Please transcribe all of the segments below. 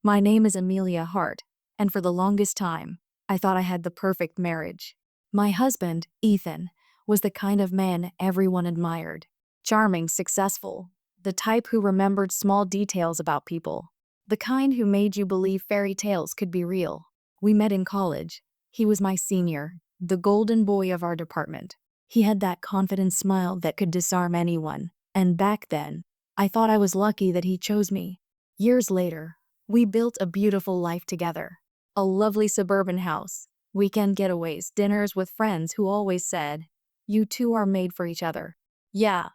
My name is Amelia Hart, and for the longest time, I thought I had the perfect marriage. My husband, Ethan, was the kind of man everyone admired. Charming, successful, the type who remembered small details about people, the kind who made you believe fairy tales could be real. We met in college. He was my senior, the golden boy of our department. He had that confident smile that could disarm anyone, and back then, I thought I was lucky that he chose me. Years later, we built a beautiful life together. A lovely suburban house, weekend getaways, dinners with friends who always said, "You two are made for each other." Yeah,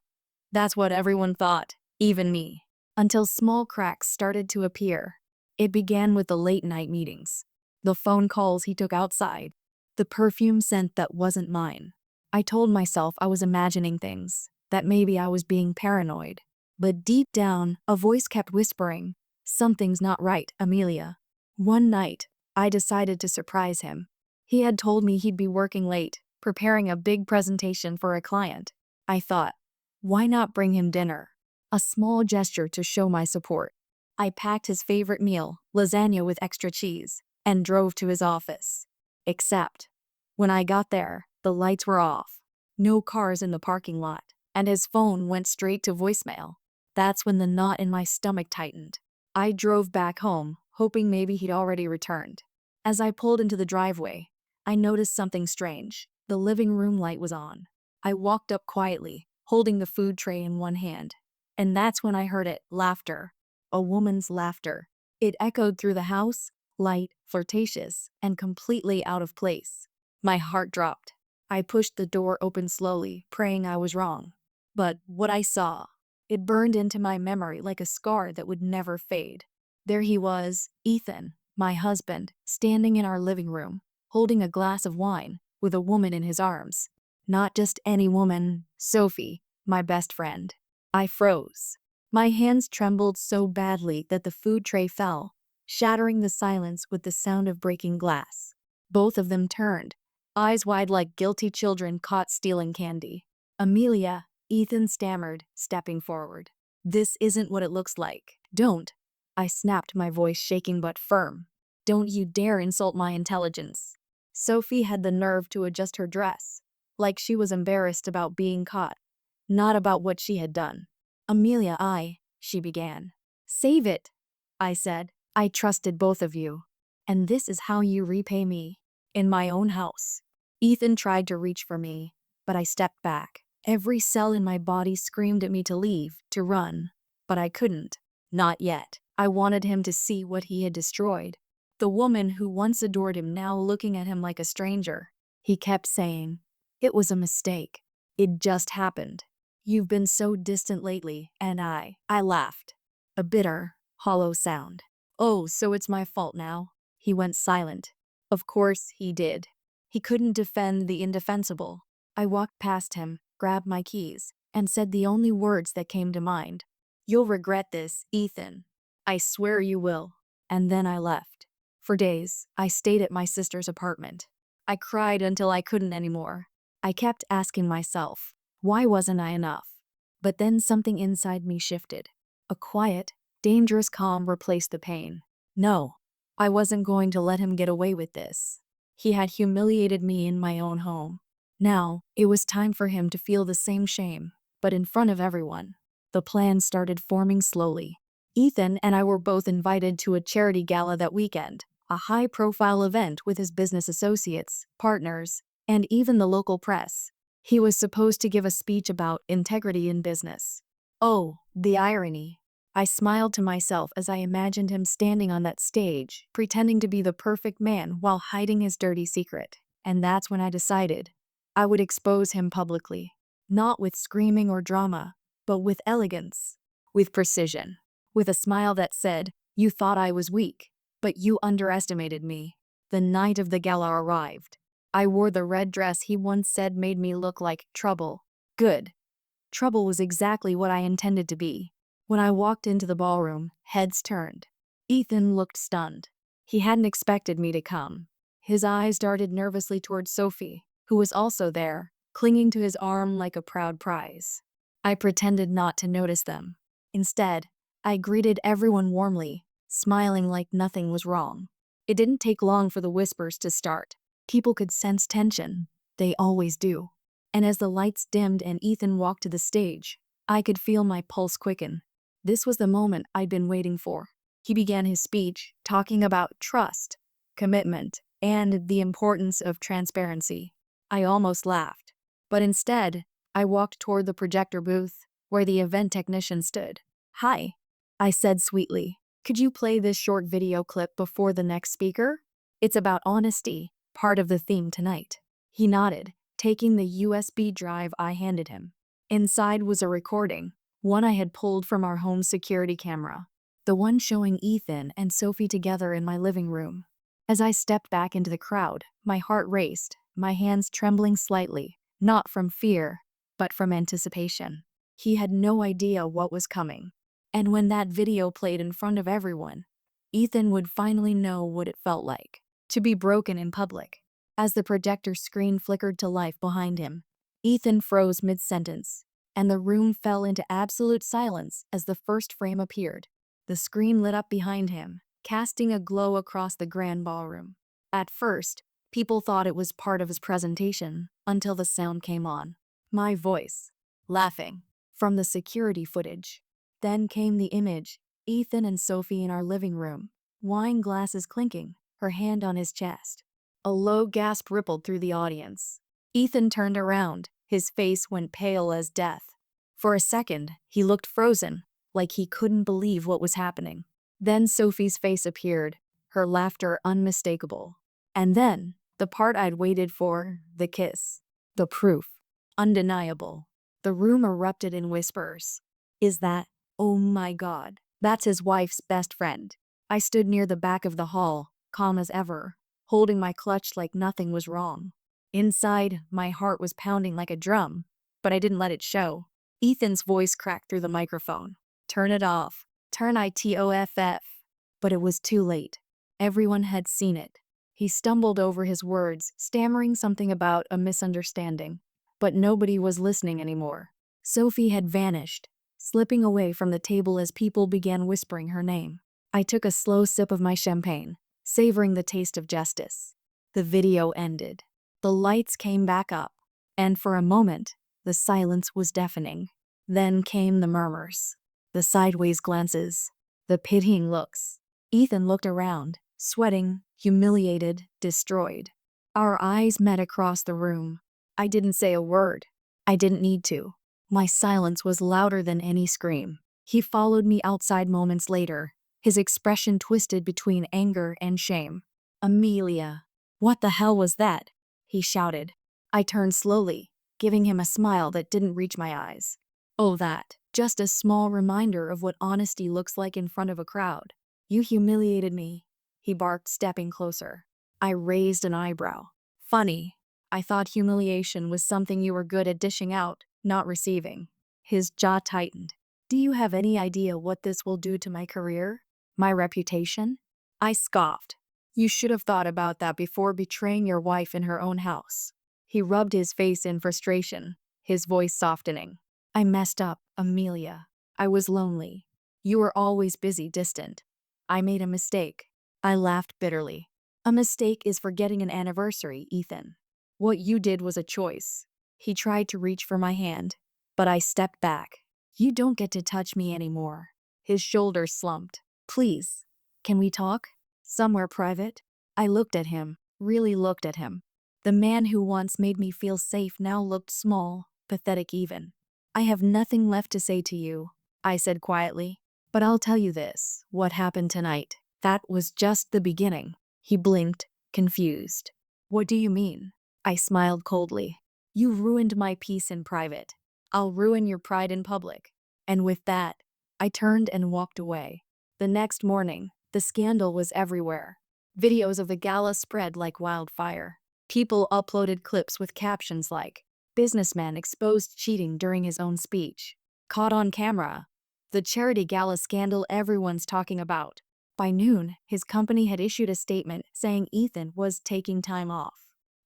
that's what everyone thought, even me. Until small cracks started to appear. It began with the late night meetings, the phone calls he took outside, the perfume scent that wasn't mine. I told myself I was imagining things, that maybe I was being paranoid. But deep down, a voice kept whispering, "Something's not right, Amelia." One night, I decided to surprise him. He had told me he'd be working late, preparing a big presentation for a client. I thought, why not bring him dinner? A small gesture to show my support. I packed his favorite meal, lasagna with extra cheese, and drove to his office. Except, when I got there, the lights were off. No cars in the parking lot, and his phone went straight to voicemail. That's when the knot in my stomach tightened. I drove back home, hoping maybe he'd already returned. As I pulled into the driveway, I noticed something strange. The living room light was on. I walked up quietly, holding the food tray in one hand. And that's when I heard it, laughter. A woman's laughter. It echoed through the house, light, flirtatious, and completely out of place. My heart dropped. I pushed the door open slowly, praying I was wrong. But what I saw, it burned into my memory like a scar that would never fade. There he was, Ethan, my husband, standing in our living room, holding a glass of wine, with a woman in his arms. Not just any woman, Sophie, my best friend. I froze. My hands trembled so badly that the food tray fell, shattering the silence with the sound of breaking glass. Both of them turned, eyes wide like guilty children caught stealing candy. "Amelia," Ethan stammered, stepping forward. "This isn't what it looks like. Don't." I snapped, my voice shaking but firm. "Don't you dare insult my intelligence." Sophie had the nerve to adjust her dress, like she was embarrassed about being caught, not about what she had done. "Amelia, she began. "Save it," I said. "I trusted both of you. And this is how you repay me. In my own house." Ethan tried to reach for me, but I stepped back. Every cell in my body screamed at me to leave, to run. But I couldn't. Not yet. I wanted him to see what he had destroyed. The woman who once adored him now looking at him like a stranger. He kept saying, "It was a mistake. It just happened. You've been so distant lately," and I laughed. A bitter, hollow sound. "Oh, so it's my fault now?" He went silent. Of course he did. He couldn't defend the indefensible. I walked past him, grabbed my keys, and said the only words that came to mind. "You'll regret this, Ethan. I swear you will." And then I left. For days, I stayed at my sister's apartment. I cried until I couldn't anymore. I kept asking myself, why wasn't I enough? But then something inside me shifted. A quiet, dangerous calm replaced the pain. No, I wasn't going to let him get away with this. He had humiliated me in my own home. Now, it was time for him to feel the same shame, but in front of everyone. The plan started forming slowly. Ethan and I were both invited to a charity gala that weekend, a high-profile event with his business associates, partners, and even the local press. He was supposed to give a speech about integrity in business. Oh, the irony. I smiled to myself as I imagined him standing on that stage, pretending to be the perfect man while hiding his dirty secret. And that's when I decided I would expose him publicly. Not with screaming or drama, but with elegance, with precision, with a smile that said, "You thought I was weak, but you underestimated me." The night of the gala arrived. I wore the red dress he once said made me look like trouble. Good. Trouble was exactly what I intended to be. When I walked into the ballroom, heads turned. Ethan looked stunned. He hadn't expected me to come. His eyes darted nervously toward Sophie, who was also there, clinging to his arm like a proud prize. I pretended not to notice them. Instead, I greeted everyone warmly, smiling like nothing was wrong. It didn't take long for the whispers to start. People could sense tension. They always do. And as the lights dimmed and Ethan walked to the stage, I could feel my pulse quicken. This was the moment I'd been waiting for. He began his speech, talking about trust, commitment, and the importance of transparency. I almost laughed. But instead, I walked toward the projector booth, where the event technician stood. "Hi," I said sweetly. "Could you play this short video clip before the next speaker? It's about honesty, part of the theme tonight." He nodded, taking the USB drive I handed him. Inside was a recording, one I had pulled from our home security camera, the one showing Ethan and Sophie together in my living room. As I stepped back into the crowd, my heart raced, my hands trembling slightly, not from fear, but from anticipation. He had no idea what was coming. And when that video played in front of everyone, Ethan would finally know what it felt like to be broken in public. As the projector screen flickered to life behind him, Ethan froze mid-sentence, and the room fell into absolute silence as the first frame appeared. The screen lit up behind him, casting a glow across the grand ballroom. At first, people thought it was part of his presentation until the sound came on. My voice, laughing, from the security footage. Then came the image, Ethan and Sophie in our living room, wine glasses clinking, her hand on his chest. A low gasp rippled through the audience. Ethan turned around, his face went pale as death. For a second, he looked frozen, like he couldn't believe what was happening. Then Sophie's face appeared, her laughter unmistakable. And then, the part I'd waited for, the kiss. The proof. Undeniable. The room erupted in whispers. "Is that? Oh my God. That's his wife's best friend." I stood near the back of the hall, calm as ever, holding my clutch like nothing was wrong. Inside, my heart was pounding like a drum, but I didn't let it show. Ethan's voice cracked through the microphone. "Turn it off. Turn it off." But it was too late. Everyone had seen it. He stumbled over his words, stammering something about a misunderstanding. But nobody was listening anymore. Sophie had vanished, slipping away from the table as people began whispering her name. I took a slow sip of my champagne, savoring the taste of justice. The video ended. The lights came back up, and for a moment, the silence was deafening. Then came the murmurs, the sideways glances, the pitying looks. Ethan looked around, sweating, humiliated, destroyed. Our eyes met across the room. I didn't say a word. I didn't need to. My silence was louder than any scream. He followed me outside moments later, his expression twisted between anger and shame. "Amelia, what the hell was that?" he shouted. I turned slowly, giving him a smile that didn't reach my eyes. "Oh, that. Just a small reminder of what honesty looks like in front of a crowd." "You humiliated me," he barked, stepping closer. I raised an eyebrow. "Funny. I thought humiliation was something you were good at dishing out, not receiving." His jaw tightened. "Do you have any idea what this will do to my career? My reputation?" I scoffed. "You should have thought about that before betraying your wife in her own house." He rubbed his face in frustration, his voice softening. "I messed up, Amelia. I was lonely. You were always busy, distant. I made a mistake." I laughed bitterly. "A mistake is forgetting an anniversary, Ethan. What you did was a choice." He tried to reach for my hand, but I stepped back. "You don't get to touch me anymore." His shoulders slumped. "Please, can we talk? Somewhere private?" I looked at him, really looked at him. The man who once made me feel safe now looked small, pathetic even. "I have nothing left to say to you," I said quietly. "But I'll tell you this, what happened tonight, that was just the beginning." He blinked, confused. "What do you mean?" I smiled coldly. "You ruined my peace in private. I'll ruin your pride in public." And with that, I turned and walked away. The next morning, the scandal was everywhere. Videos of the gala spread like wildfire. People uploaded clips with captions like, "Businessman exposed cheating during his own speech. Caught on camera." The charity gala scandal everyone's talking about. By noon, his company had issued a statement saying Ethan was taking time off.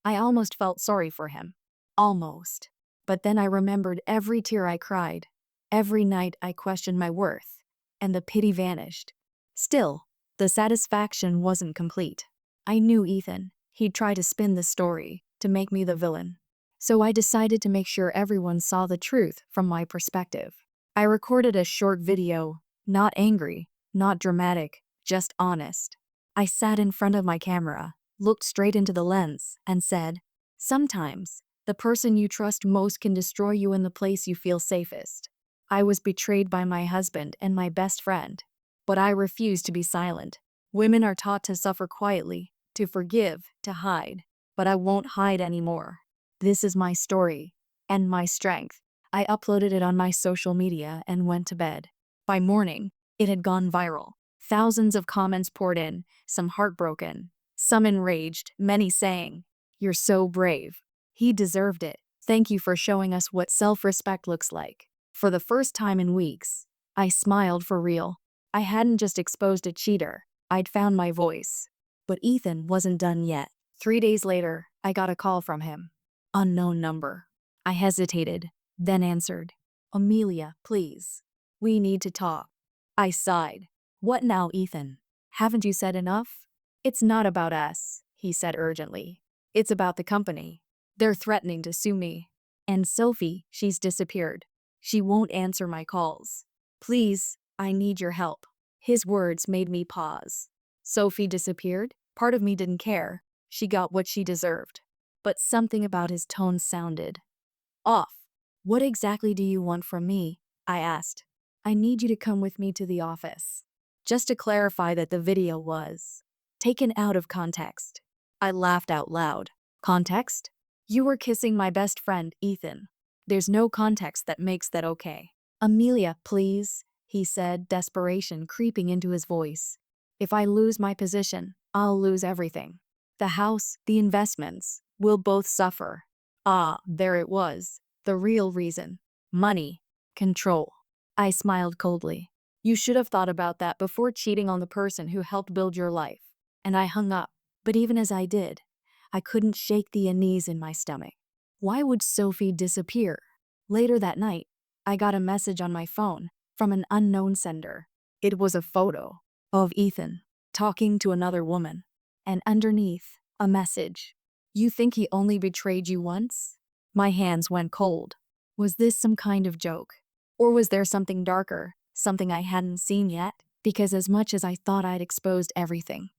I almost felt sorry for him. Almost. But then I remembered every tear I cried, every night I questioned my worth, and the pity vanished. Still, the satisfaction wasn't complete. I knew Ethan. He'd try to spin the story to make me the villain. So I decided to make sure everyone saw the truth from my perspective. I recorded a short video, not angry, not dramatic, just honest. I sat in front of my camera, looked straight into the lens, and said, "Sometimes, the person you trust most can destroy you in the place you feel safest." I was betrayed by my husband and my best friend. But I refused to be silent. Women are taught to suffer quietly, to forgive, to hide. But I won't hide anymore. This is my story, and my strength. I uploaded it on my social media and went to bed. By morning, it had gone viral. Thousands of comments poured in, some heartbroken, some enraged, many saying, "You're so brave. He deserved it. Thank you for showing us what self-respect looks like." For the first time in weeks, I smiled for real. I hadn't just exposed a cheater, I'd found my voice. But Ethan wasn't done yet. 3 days later, I got a call from him. Unknown number. I hesitated, then answered. "Amelia, please. We need to talk." I sighed. "What now, Ethan? Haven't you said enough?" "It's not about us," he said urgently. "It's about the company. They're threatening to sue me. And Sophie, she's disappeared. She won't answer my calls. Please, I need your help." His words made me pause. Sophie disappeared? Part of me didn't care. She got what she deserved. But something about his tone sounded off. "What exactly do you want from me?" I asked. "I need you to come with me to the office." Just to clarify that the video was taken out of context. I laughed out loud. "Context? You were kissing my best friend, Ethan. There's no context that makes that okay." "Amelia, please," he said, desperation creeping into his voice. "If I lose my position, I'll lose everything. The house, the investments, we'll both suffer." Ah, there it was. The real reason. Money. Control. I smiled coldly. "You should have thought about that before cheating on the person who helped build your life." And I hung up. But even as I did, I couldn't shake the unease in my stomach. Why would Sophie disappear? Later that night, I got a message on my phone from an unknown sender. It was a photo of Ethan talking to another woman. And underneath, a message. "You think he only betrayed you once?" My hands went cold. Was this some kind of joke? Or was there something darker, something I hadn't seen yet? Because as much as I thought I'd exposed everything,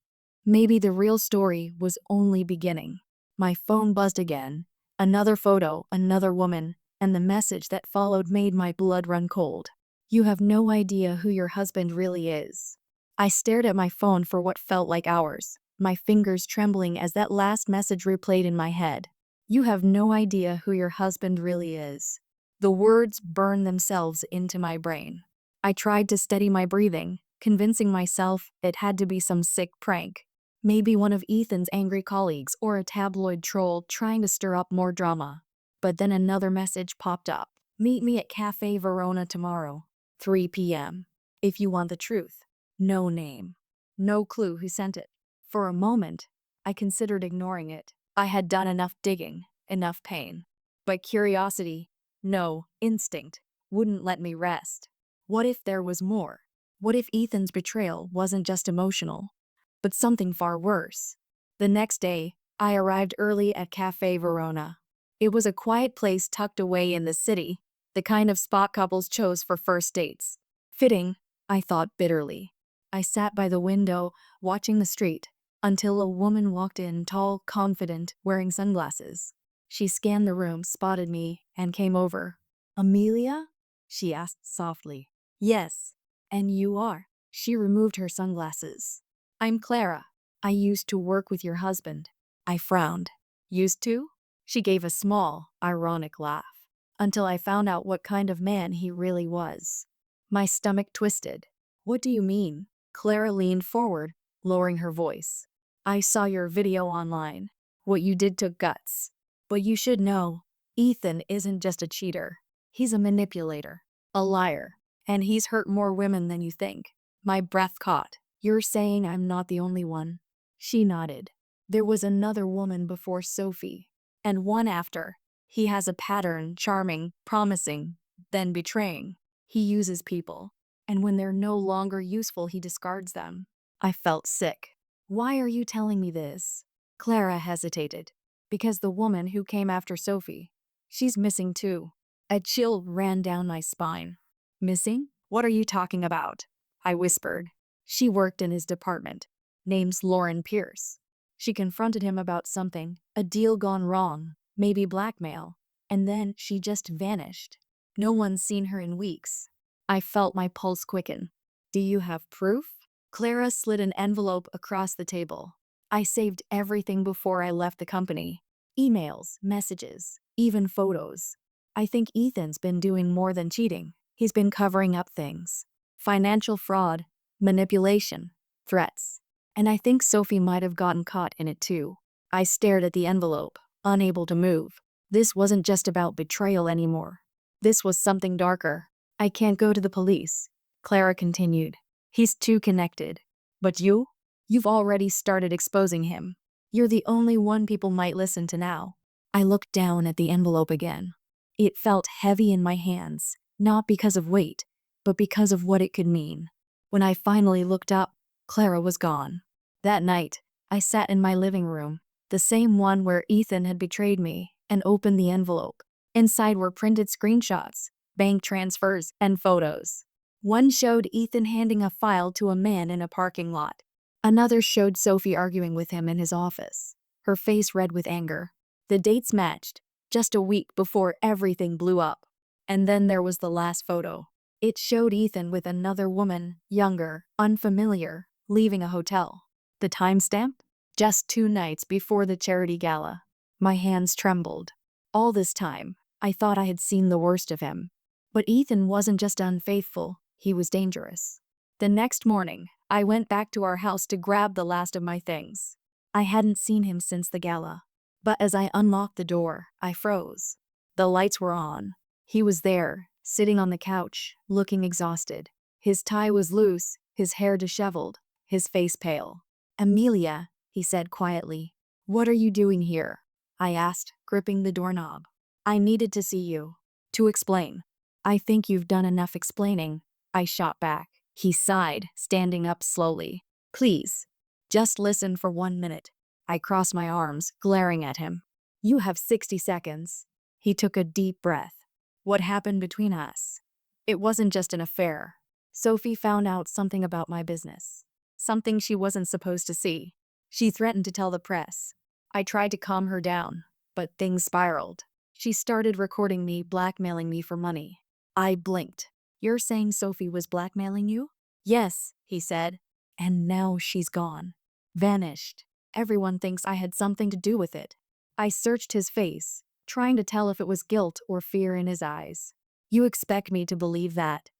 maybe the real story was only beginning. My phone buzzed again. Another photo, another woman, and the message that followed made my blood run cold. "You have no idea who your husband really is." I stared at my phone for what felt like hours, my fingers trembling as that last message replayed in my head. "You have no idea who your husband really is." The words burned themselves into my brain. I tried to steady my breathing, convincing myself it had to be some sick prank. Maybe one of Ethan's angry colleagues or a tabloid troll trying to stir up more drama. But then another message popped up. "Meet me at Cafe Verona tomorrow, 3 p.m. If you want the truth." No name. No clue who sent it. For a moment, I considered ignoring it. I had done enough digging, enough pain. But curiosity, no, instinct, wouldn't let me rest. What if there was more? What if Ethan's betrayal wasn't just emotional, but something far worse? The next day, I arrived early at Cafe Verona. It was a quiet place tucked away in the city, the kind of spot couples chose for first dates. Fitting, I thought bitterly. I sat by the window, watching the street, until a woman walked in, tall, confident, wearing sunglasses. She scanned the room, spotted me, and came over. "Amelia?" she asked softly. "Yes. And you are?" She removed her sunglasses. "I'm Clara. I used to work with your husband." I frowned. "Used to?" She gave a small, ironic laugh. "Until I found out what kind of man he really was." My stomach twisted. "What do you mean?" Clara leaned forward, lowering her voice. "I saw your video online. What you did took guts. But you should know, Ethan isn't just a cheater. He's a manipulator, a liar, and he's hurt more women than you think." My breath caught. "You're saying I'm not the only one?" She nodded. "There was another woman before Sophie, and one after. He has a pattern, charming, promising, then betraying. He uses people, and when they're no longer useful, he discards them. I felt sick. Why are you telling me this? Clara hesitated. Because the woman who came after Sophie, she's missing too. A chill ran down my spine. Missing? What are you talking about? I whispered. She worked in his department. Name's Lauren Pierce. She confronted him about something, a deal gone wrong, maybe blackmail, and then she just vanished. No one's seen her in weeks. I felt my pulse quicken. Do you have proof? Clara slid an envelope across the table. I saved everything before I left the company. Emails, messages, even photos. I think Ethan's been doing more than cheating. He's been covering up things. Financial fraud, manipulation, threats. And I think Sophie might have gotten caught in it too. I stared at the envelope, unable to move. This wasn't just about betrayal anymore. This was something darker. I can't go to the police, Clara continued. He's too connected. But you? You've already started exposing him. You're the only one people might listen to now. I looked down at the envelope again. It felt heavy in my hands, not because of weight, but because of what it could mean. When I finally looked up, Clara was gone. That night, I sat in my living room, the same one where Ethan had betrayed me, and opened the envelope. Inside were printed screenshots, bank transfers, and photos. One showed Ethan handing a file to a man in a parking lot. Another showed Sophie arguing with him in his office, her face red with anger. The dates matched, just a week before everything blew up. And then there was the last photo. It showed Ethan with another woman, younger, unfamiliar, leaving a hotel. The timestamp? Just 2 nights before the charity gala. My hands trembled. All this time, I thought I had seen the worst of him. But Ethan wasn't just unfaithful, he was dangerous. The next morning, I went back to our house to grab the last of my things. I hadn't seen him since the gala. But as I unlocked the door, I froze. The lights were on. He was there, sitting on the couch, looking exhausted. His tie was loose, his hair disheveled, his face pale. "Amelia," he said quietly. "What are you doing here?" I asked, gripping the doorknob. "I needed to see you." "To explain." "I think you've done enough explaining," I shot back. He sighed, standing up slowly. "Please, just listen for 1 minute." I crossed my arms, glaring at him. "You have 60 seconds. He took a deep breath. "What happened between us? It wasn't just an affair. Sophie found out something about my business. Something she wasn't supposed to see. She threatened to tell the press. I tried to calm her down, but things spiraled. She started recording me, blackmailing me for money." I blinked. "You're saying Sophie was blackmailing you?" "Yes," he said. "And now she's gone. Vanished. Everyone thinks I had something to do with it." I searched his face, trying to tell if it was guilt or fear in his eyes. "You expect me to believe that?"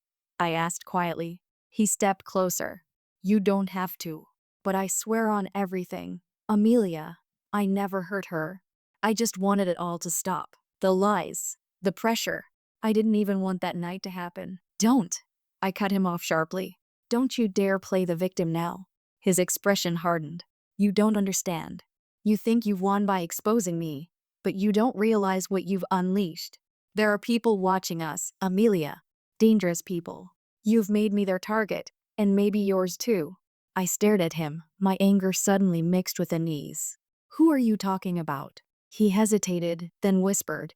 I asked quietly. He stepped closer. "You don't have to. But I swear on everything. Amelia, I never hurt her. I just wanted it all to stop. The lies. The pressure. I didn't even want that night to happen." "Don't!" I cut him off sharply. "Don't you dare play the victim now." His expression hardened. "You don't understand. You think you've won by exposing me, but you don't realize what you've unleashed. There are people watching us, Amelia. Dangerous people. You've made me their target, and maybe yours too." I stared at him, my anger suddenly mixed with unease. "Who are you talking about?" He hesitated, then whispered.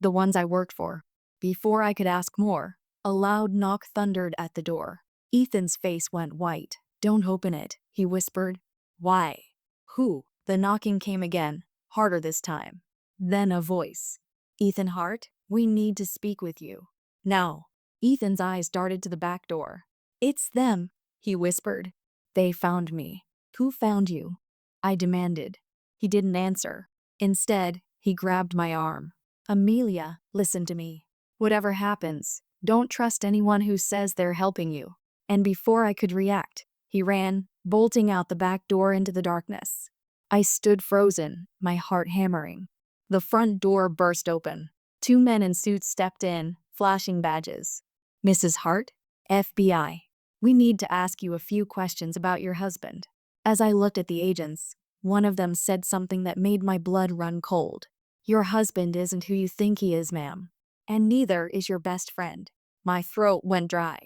"The ones I worked for." Before I could ask more, a loud knock thundered at the door. Ethan's face went white. "Don't open it," he whispered. "Why?" "Who?" The knocking came again, harder this time. Then a voice. "Ethan Hart, we need to speak with you. Now." Ethan's eyes darted to the back door. "It's them," he whispered. "They found me." "Who found you?" I demanded. He didn't answer. Instead, he grabbed my arm. "Amelia, listen to me. Whatever happens, don't trust anyone who says they're helping you." And before I could react, he ran, bolting out the back door into the darkness. I stood frozen, my heart hammering. The front door burst open. 2 men in suits stepped in, flashing badges. "Mrs. Hart, FBI. We need to ask you a few questions about your husband." As I looked at the agents, one of them said something that made my blood run cold. "Your husband isn't who you think he is, ma'am. And neither is your best friend." My throat went dry.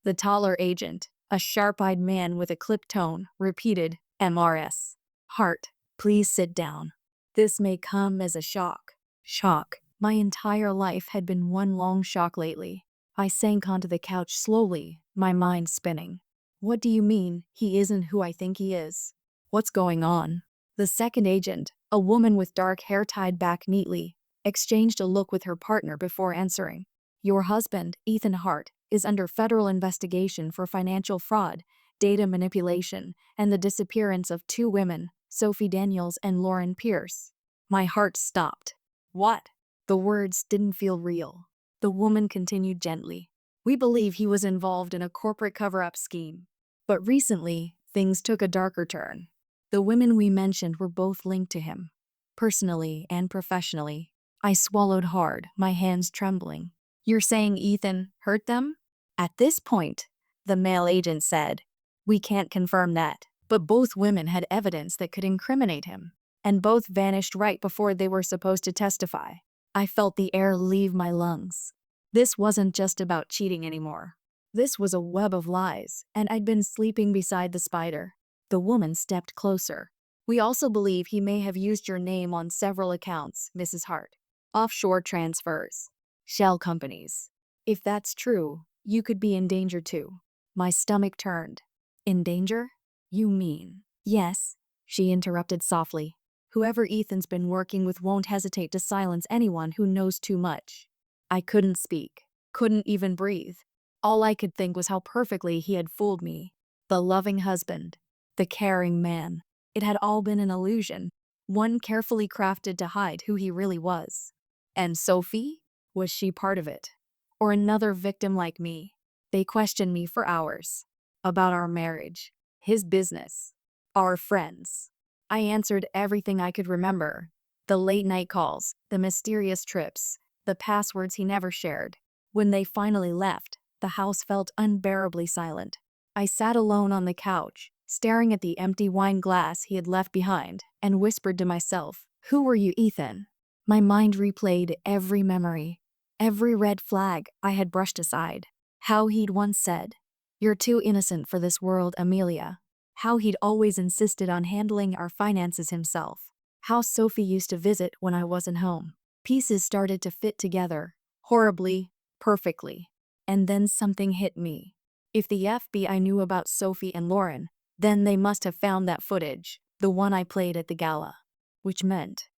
The taller agent, A sharp-eyed man with a clipped tone repeated, "MRS. Heart, please sit down. This may come as a shock." Shock. My entire life had been one long shock lately. I sank onto the couch slowly, my mind spinning. What do you mean, he isn't who I think he is? What's going on? The second agent, a woman with dark hair tied back neatly, exchanged a look with her partner before answering. Your husband, Ethan Hart, is under federal investigation for financial fraud, data manipulation, and the disappearance of two women, Sophie Daniels and Lauren Pierce. My heart stopped. What? The words didn't feel real. The woman continued gently. We believe he was involved in a corporate cover-up scheme. But recently, things took a darker turn. The women we mentioned were both linked to him, personally and professionally. I swallowed hard, my hands trembling. You're saying Ethan hurt them? At this point, the male agent said, we can't confirm that, but both women had evidence that could incriminate him, and both vanished right before they were supposed to testify. I felt the air leave my lungs. This wasn't just about cheating anymore. This was a web of lies, and I'd been sleeping beside the spider. The woman stepped closer. We also believe he may have used your name on several accounts, Mrs. Hart. Offshore transfers. Shell companies. If that's true, you could be in danger too. My stomach turned. In danger? You mean? Yes, she interrupted softly. Whoever Ethan's been working with won't hesitate to silence anyone who knows too much. I couldn't speak, couldn't even breathe. All I could think was how perfectly he had fooled me. The loving husband, the caring man. It had all been an illusion, one carefully crafted to hide who he really was. And Sophie? Was she part of it? Or another victim like me? They questioned me for hours. About our marriage, his business, our friends. I answered everything I could remember. The late-night calls, the mysterious trips, the passwords he never shared. When they finally left, the house felt unbearably silent. I sat alone on the couch, staring at the empty wine glass he had left behind, and whispered to myself, "Who were you, Ethan?" My mind replayed every memory, every red flag I had brushed aside. How he'd once said, "You're too innocent for this world, Amelia." How he'd always insisted on handling our finances himself. How Sophie used to visit when I wasn't home. Pieces started to fit together, horribly, perfectly. And then something hit me. If the FBI knew about Sophie and Lauren, then they must have found that footage, the one I played at the gala. Which meant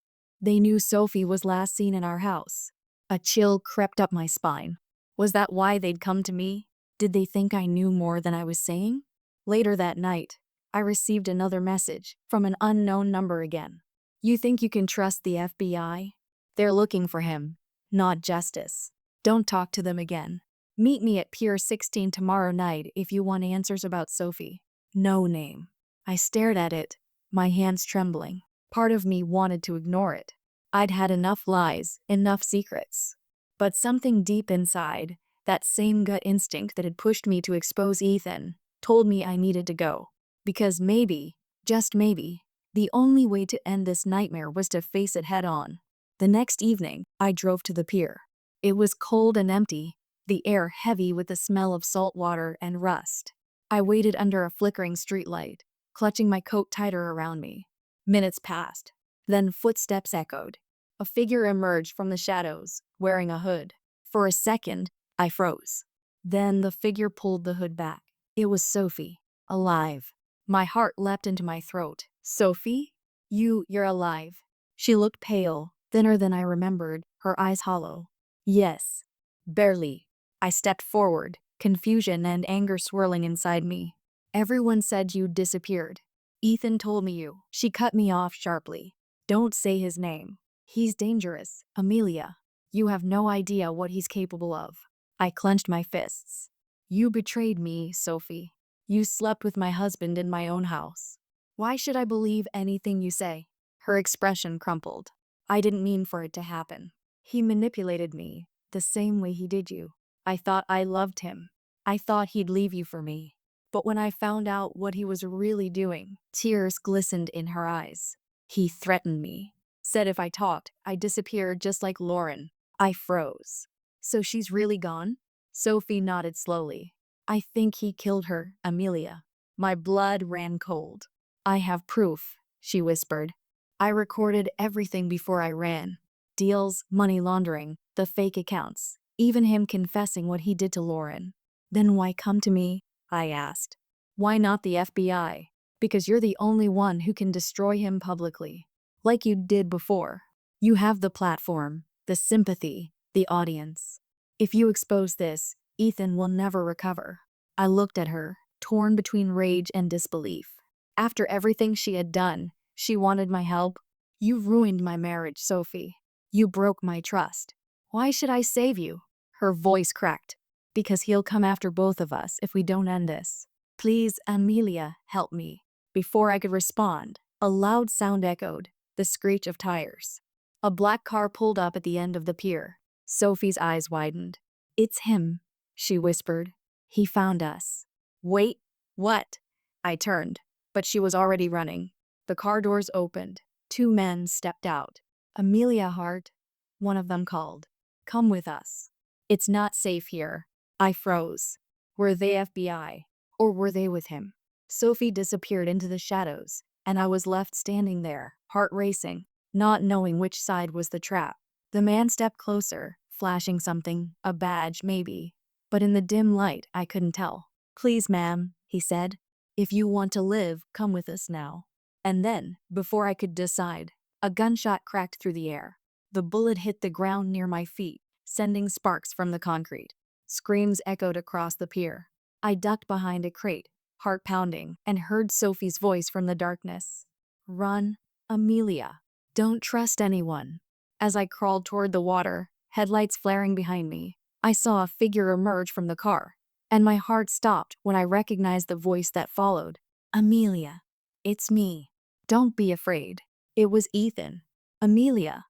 they knew Sophie was last seen in our house. A chill crept up my spine. Was that why they'd come to me? Did they think I knew more than I was saying? Later that night, I received another message from an unknown number again. You think you can trust the FBI? They're looking for him, not justice. Don't talk to them again. Meet me at Pier 16 tomorrow night if you want answers about Sophie. No name. I stared at it, my hands trembling. Part of me wanted to ignore it. I'd had enough lies, enough secrets. But something deep inside, that same gut instinct that had pushed me to expose Ethan, told me I needed to go. Because maybe, just maybe, the only way to end this nightmare was to face it head on. The next evening, I drove to the pier. It was cold and empty, the air heavy with the smell of salt water and rust. I waited under a flickering streetlight, clutching my coat tighter around me. Minutes passed. Then footsteps echoed. A figure emerged from the shadows, wearing a hood. For a second, I froze. Then the figure pulled the hood back. It was Sophie, alive. My heart leapt into my throat. Sophie? You're alive. She looked pale, thinner than I remembered, her eyes hollow. Yes. Barely. I stepped forward, confusion and anger swirling inside me. Everyone said you disappeared. Ethan told me you. She cut me off sharply. Don't say his name. He's dangerous, Amelia. You have no idea what he's capable of. I clenched my fists. You betrayed me, Sophie. You slept with my husband in my own house. Why should I believe anything you say? Her expression crumpled. I didn't mean for it to happen. He manipulated me, the same way he did you. I thought I loved him. I thought he'd leave you for me. But when I found out what he was really doing, tears glistened in her eyes. He threatened me. Said if I talked, I'd disappear just like Lauren. I froze. So she's really gone? Sophie nodded slowly. I think he killed her, Amelia. My blood ran cold. I have proof, she whispered. I recorded everything before I ran. Deals, money laundering, the fake accounts, even him confessing what he did to Lauren. Then why come to me? I asked. Why not the FBI? Because you're the only one who can destroy him publicly. Like you did before. You have the platform, the sympathy, the audience. If you expose this, Ethan will never recover. I looked at her, torn between rage and disbelief. After everything she had done, she wanted my help. You ruined my marriage, Sophie. You broke my trust. Why should I save you? Her voice cracked. Because he'll come after both of us if we don't end this. Please, Amelia, help me. Before I could respond, a loud sound echoed, the screech of tires. A black car pulled up at the end of the pier. Sophie's eyes widened. It's him, she whispered. He found us. Wait, what? I turned, but she was already running. The car doors opened. Two men stepped out. Amelia Hart, one of them called. Come with us. It's not safe here. I froze. Were they FBI? Or were they with him? Sophie disappeared into the shadows, and I was left standing there, heart racing, not knowing which side was the trap. The man stepped closer, flashing something, a badge maybe, but in the dim light I couldn't tell. Please, ma'am, he said. If you want to live, come with us now. And then, before I could decide, a gunshot cracked through the air. The bullet hit the ground near my feet, sending sparks from the concrete. Screams echoed across the pier. I ducked behind a crate, heart pounding, and heard Sophie's voice from the darkness. Run, Amelia. Don't trust anyone. As I crawled toward the water, headlights flaring behind me, I saw a figure emerge from the car, and my heart stopped when I recognized the voice that followed. Amelia. It's me. Don't be afraid. It was Ethan. Amelia.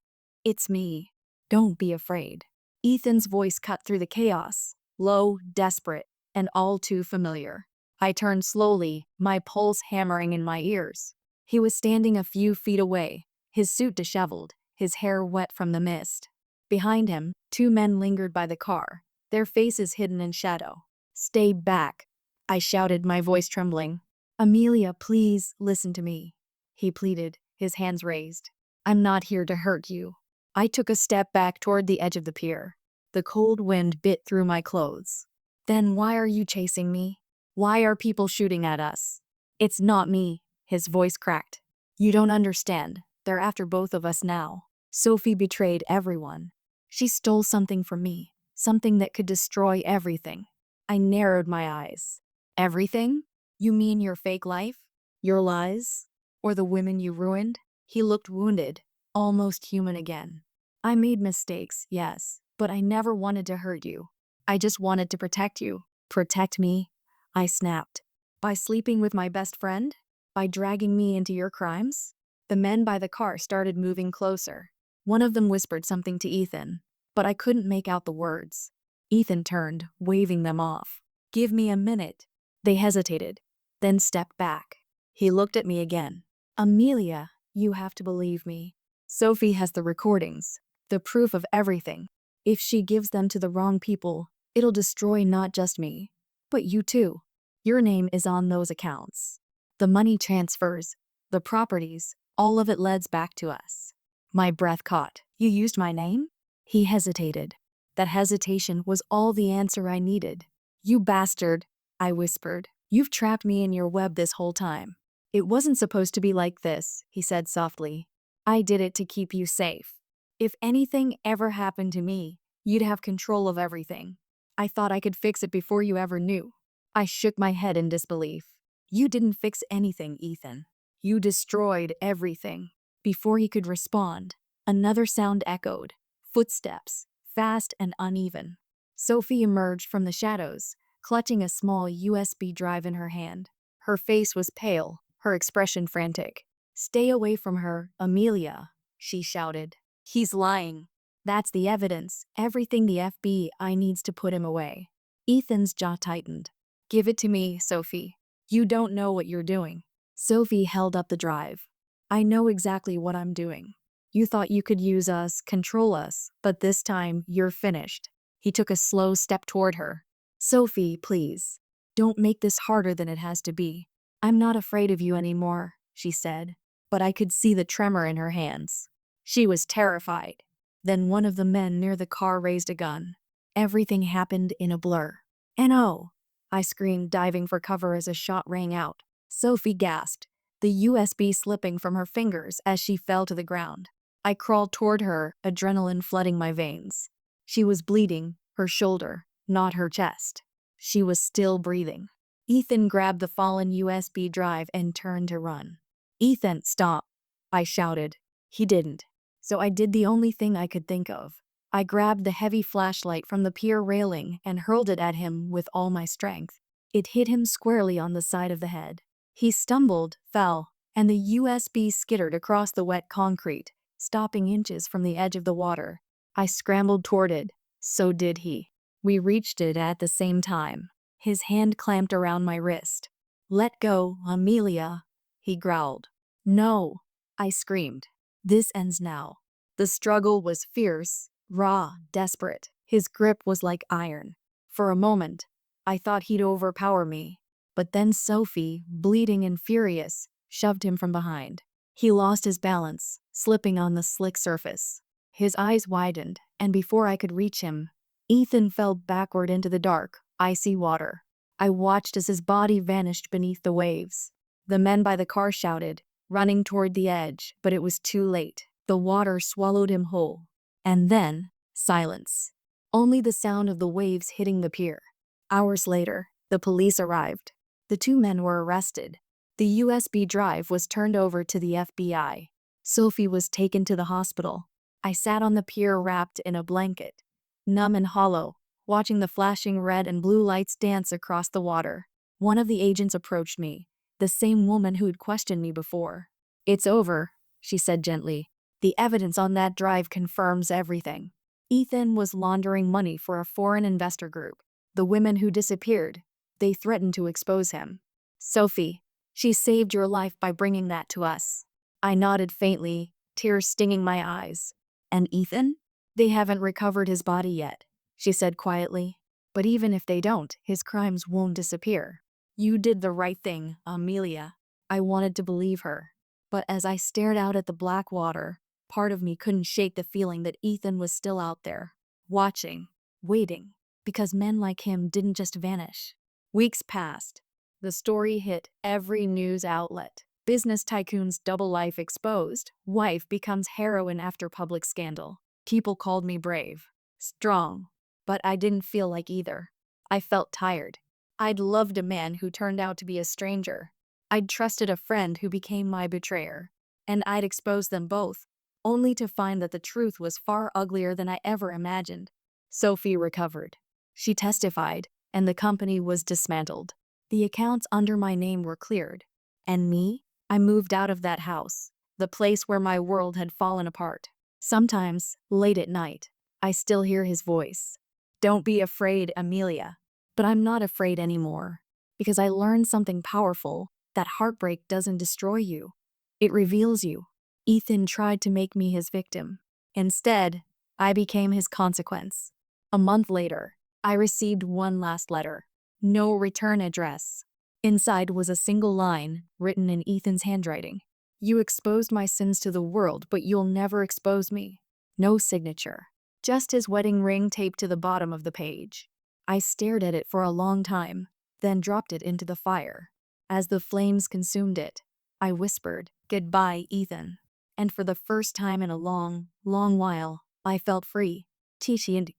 It's me. Don't be afraid. Ethan's voice cut through the chaos, low, desperate, and all too familiar. I turned slowly, my pulse hammering in my ears. He was standing a few feet away, his suit disheveled, his hair wet from the mist. Behind him, two men lingered by the car, their faces hidden in shadow. Stay back, I shouted, my voice trembling. Amelia, please listen to me, he pleaded, his hands raised. I'm not here to hurt you. I took a step back toward the edge of the pier. The cold wind bit through my clothes. Then why are you chasing me? Why are people shooting at us? It's not me, his voice cracked. You don't understand. They're after both of us now. Sophie betrayed everyone. She stole something from me, something that could destroy everything. I narrowed my eyes. Everything? You mean your fake life? Your lies? Or the women you ruined? He looked wounded, almost human again. I made mistakes, yes, but I never wanted to hurt you. I just wanted to protect you. Protect me? I snapped. By sleeping with my best friend? By dragging me into your crimes? The men by the car started moving closer. One of them whispered something to Ethan, but I couldn't make out the words. Ethan turned, waving them off. Give me a minute. They hesitated, then stepped back. He looked at me again. Amelia, you have to believe me. Sophie has the recordings, the proof of everything. If she gives them to the wrong people, it'll destroy not just me, but you too. Your name is on those accounts. The money transfers, the properties, all of it leads back to us. My breath caught. You used my name? He hesitated. That hesitation was all the answer I needed. You bastard, I whispered. You've trapped me in your web this whole time. It wasn't supposed to be like this, he said softly. I did it to keep you safe. If anything ever happened to me, you'd have control of everything. I thought I could fix it before you ever knew. I shook my head in disbelief. You didn't fix anything, Ethan. You destroyed everything. Before he could respond, another sound echoed. Footsteps, fast and uneven. Sophie emerged from the shadows, clutching a small USB drive in her hand. Her face was pale, her expression frantic. Stay away from her, Amelia, she shouted. He's lying. That's the evidence, everything the FBI needs to put him away. Ethan's jaw tightened. Give it to me, Sophie. You don't know what you're doing. Sophie held up the drive. I know exactly what I'm doing. You thought you could use us, control us, but this time you're finished. He took a slow step toward her. Sophie, please. Don't make this harder than it has to be. I'm not afraid of you anymore, she said, but I could see the tremor in her hands. She was terrified. Then one of the men near the car raised a gun. Everything happened in a blur. And oh, I screamed, diving for cover as a shot rang out. Sophie gasped, the USB slipping from her fingers as she fell to the ground. I crawled toward her, adrenaline flooding my veins. She was bleeding, her shoulder, not her chest. She was still breathing. Ethan grabbed the fallen USB drive and turned to run. Ethan, stop, I shouted. He didn't. So I did the only thing I could think of. I grabbed the heavy flashlight from the pier railing and hurled it at him with all my strength. It hit him squarely on the side of the head. He stumbled, fell, and the USB skittered across the wet concrete, stopping inches from the edge of the water. I scrambled toward it. So did he. We reached it at the same time. His hand clamped around my wrist. Let go, Amelia, he growled. No, I screamed. This ends now. The struggle was fierce, raw, desperate. His grip was like iron. For a moment, I thought he'd overpower me. But then Sophie, bleeding and furious, shoved him from behind. He lost his balance, slipping on the slick surface. His eyes widened, and before I could reach him, Ethan fell backward into the dark, icy water. I watched as his body vanished beneath the waves. The men by the car shouted, running toward the edge, but it was too late. The water swallowed him whole. And then, silence. Only the sound of the waves hitting the pier. Hours later, the police arrived. The two men were arrested. The USB drive was turned over to the FBI. Sophie was taken to the hospital. I sat on the pier wrapped in a blanket, numb and hollow, watching the flashing red and blue lights dance across the water. One of the agents approached me, the same woman who had questioned me before. It's over, she said gently. The evidence on that drive confirms everything. Ethan was laundering money for a foreign investor group. The women who disappeared, they threatened to expose him. Sophie, she saved your life by bringing that to us. I nodded faintly, tears stinging my eyes. And Ethan? They haven't recovered his body yet, she said quietly. But even if they don't, his crimes won't disappear. You did the right thing, Amelia. I wanted to believe her. But as I stared out at the black water, part of me couldn't shake the feeling that Ethan was still out there, watching, waiting, because men like him didn't just vanish. Weeks passed. The story hit every news outlet. Business tycoon's double life exposed. Wife becomes heroine after public scandal. People called me brave, strong, but I didn't feel like either. I felt tired. I'd loved a man who turned out to be a stranger. I'd trusted a friend who became my betrayer. And I'd exposed them both, only to find that the truth was far uglier than I ever imagined. Sophie recovered. She testified, and the company was dismantled. The accounts under my name were cleared. And me? I moved out of that house, the place where my world had fallen apart. Sometimes, late at night, I still hear his voice. Don't be afraid, Amelia. But I'm not afraid anymore, because I learned something powerful, that heartbreak doesn't destroy you. It reveals you. Ethan tried to make me his victim. Instead, I became his consequence. A month later, I received one last letter. No return address. Inside was a single line, written in Ethan's handwriting. You exposed my sins to the world, but you'll never expose me. No signature. Just his wedding ring taped to the bottom of the page. I stared at it for a long time, then dropped it into the fire. As the flames consumed it, I whispered, "Goodbye, Ethan." And for the first time in a long, long while, I felt free. Tishy and